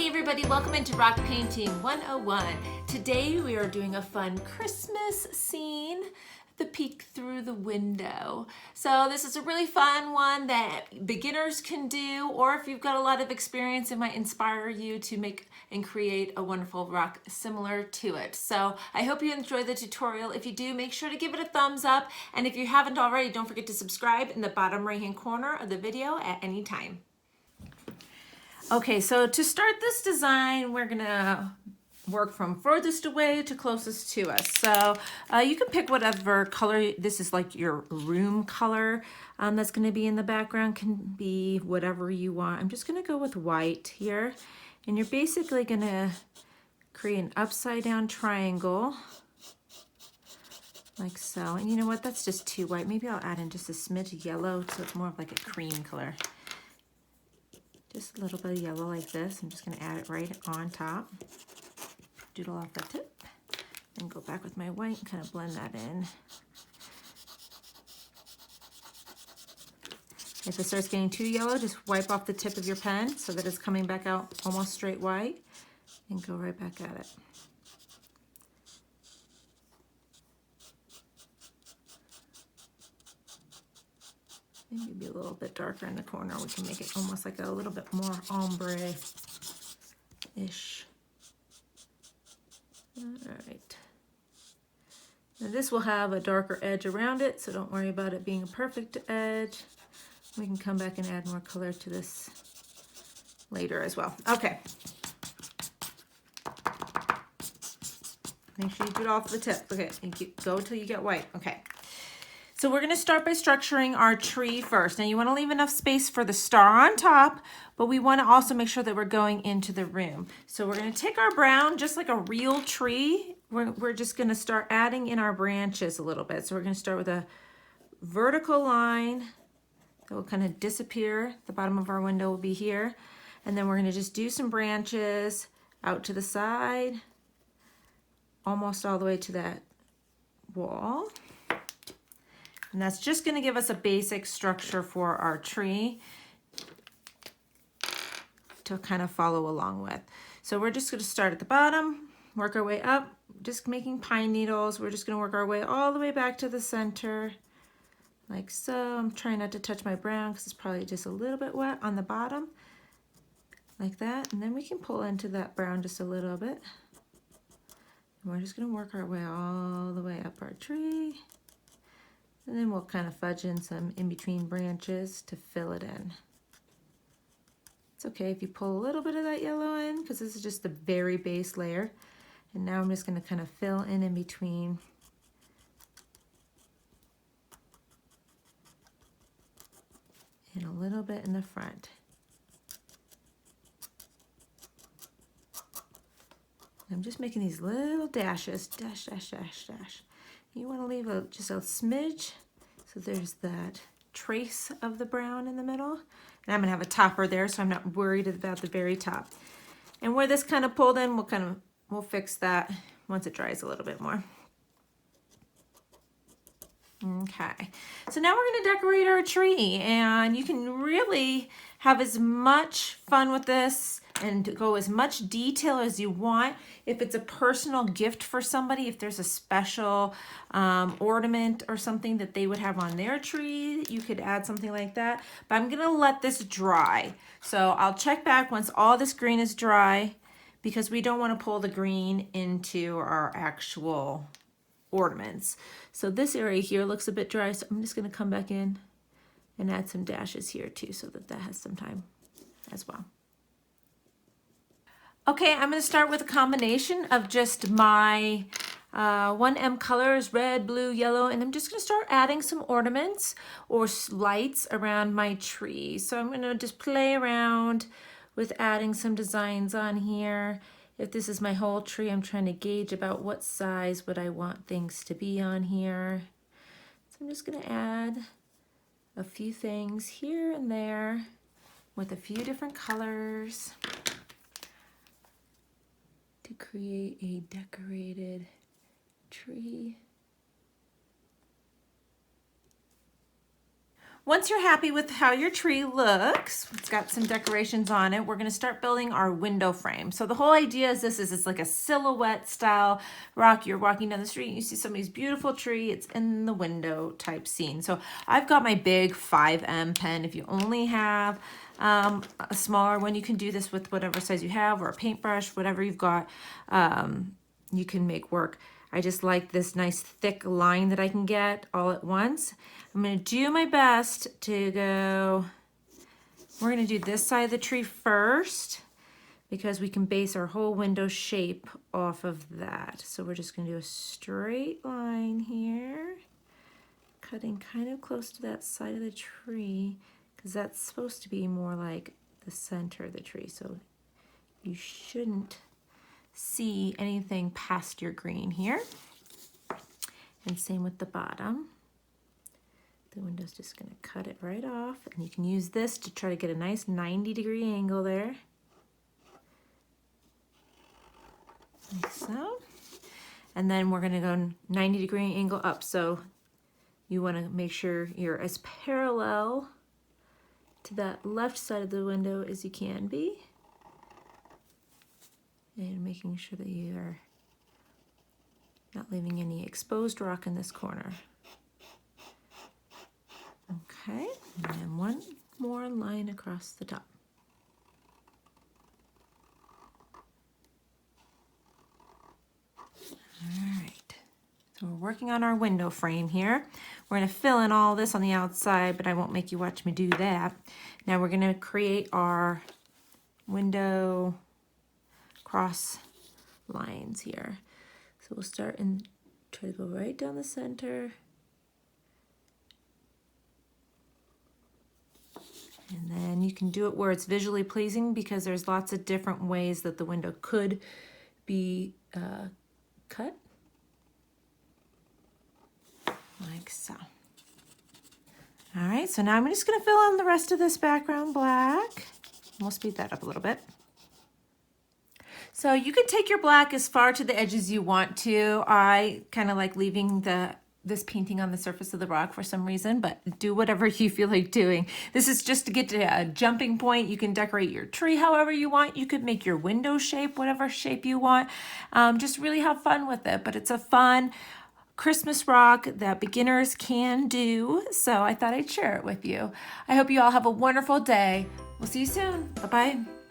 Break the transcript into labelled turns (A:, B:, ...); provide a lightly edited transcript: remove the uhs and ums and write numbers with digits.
A: Hey everybody, welcome into Rock Painting 101. Today we are doing a fun Christmas scene, the peek through the window. So this is a really fun one that beginners can do, or if you've got a lot of experience, it might inspire you to make and create a wonderful rock similar to it. So I hope you enjoy the tutorial. If you do, make sure to give it a thumbs up. And if you haven't already, don't forget to subscribe in the bottom right-hand corner of the video at any time. Okay, so to start this design, we're gonna work from furthest away to closest to us. So you can pick whatever color. This is like your room color that's gonna be in the background, can be whatever you want. I'm just gonna go with white here. And you're basically gonna create an upside down triangle like so. And you know what, that's just too white. Maybe I'll add in just a smidge of yellow so it's more of like a cream color. Just a little bit of yellow like this. I'm just going to add it right on top. Doodle off the tip. And go back with my white and kind of blend that in. If it starts getting too yellow, just wipe off the tip of your pen so that it's coming back out almost straight white. And go right back at it. Maybe be a little bit darker in the corner. We can make it almost like a little bit more ombre-ish. All right. Now this will have a darker edge around it, so don't worry about it being a perfect edge. We can come back and add more color to this later as well. Okay. Make sure you do it off the tip. Okay, and go until you get white. Okay. So we're gonna start by structuring our tree first. Now you wanna leave enough space for the star on top, but we wanna also make sure that we're going into the room. So we're gonna take our brown, just like a real tree, we're just gonna start adding in our branches a little bit. So we're gonna start with a vertical line that will kind of disappear. The bottom of our window will be here. And then we're gonna just do some branches out to the side, almost all the way to that wall. And that's just going to give us a basic structure for our tree to kind of follow along with. So we're just going to start at the bottom, work our way up, just making pine needles. We're just going to work our way all the way back to the center, like so. I'm trying not to touch my brown because it's probably just a little bit wet on the bottom, like that. And then we can pull into that brown just a little bit. And we're just going to work our way all the way up our tree. And then we'll kind of fudge in some in-between branches to fill it in. It's okay if you pull a little bit of that yellow in because this is just the very base layer. And now I'm just going to kind of fill in between. And a little bit in the front. I'm just making these little dashes, dash, dash, dash, dash. You want to leave just a smidge so there's that trace of the brown in the middle. And I'm going to have a topper there, so I'm not worried about the very top. And where this kind of pulled in, we'll fix that once it dries a little bit more. Okay, so now we're going to decorate our tree, and you can really have as much fun with this and go as much detail as you want. If it's a personal gift for somebody, if there's a special ornament or something that they would have on their tree, you could add something like that. But I'm gonna let this dry. So I'll check back once all this green is dry, because we don't want to pull the green into our actual ornaments. So this area here looks a bit dry, so I'm just going to come back in and add some dashes here too, so that has some time as well. Okay, I'm going to start with a combination of just my 1M colors, red, blue, yellow, and I'm just going to start adding some ornaments or lights around my tree. So I'm going to just play around with adding some designs on here. If this is my whole tree, I'm trying to gauge about what size would I want things to be on here. So I'm just going to add a few things here and there with a few different colors to create a decorated tree. Once you're happy with how your tree looks, it's got some decorations on it, we're gonna start building our window frame. So the whole idea is it's like a silhouette style rock. You're walking down the street and you see somebody's beautiful tree, it's in the window type scene. So I've got my big 5M pen. If you only have a smaller one, you can do this with whatever size you have, or a paintbrush, whatever you've got, you can make work. I just like this nice thick line that I can get all at once. I'm gonna do my best to go, we're gonna do this side of the tree first because we can base our whole window shape off of that. So we're just gonna do a straight line here, cutting kind of close to that side of the tree because that's supposed to be more like the center of the tree. So you shouldn't see anything past your green here. And same with the bottom. The window's just gonna cut it right off, and you can use this to try to get a nice 90-degree angle there. Like so. And then we're gonna go 90-degree angle up. So you wanna make sure you're as parallel to that left side of the window as you can be. And making sure that you are not leaving any exposed rock in this corner. Okay, and then one more line across the top. All right, so we're working on our window frame here. We're gonna fill in all this on the outside, but I won't make you watch me do that. Now we're gonna create our window cross lines here. So we'll start and try to go right down the center. And then you can do it where it's visually pleasing because there's lots of different ways that the window could be cut. Like so. All right, so now I'm just gonna fill in the rest of this background black. We'll speed that up a little bit. So you can take your black as far to the edge as you want to. I kind of like leaving this painting on the surface of the rock for some reason, but do whatever you feel like doing. This is just to get to a jumping point. You can decorate your tree however you want. You could make your window shape, whatever shape you want. Just really have fun with it, but it's a fun Christmas rock that beginners can do. So I thought I'd share it with you. I hope you all have a wonderful day. We'll see you soon. Bye-bye.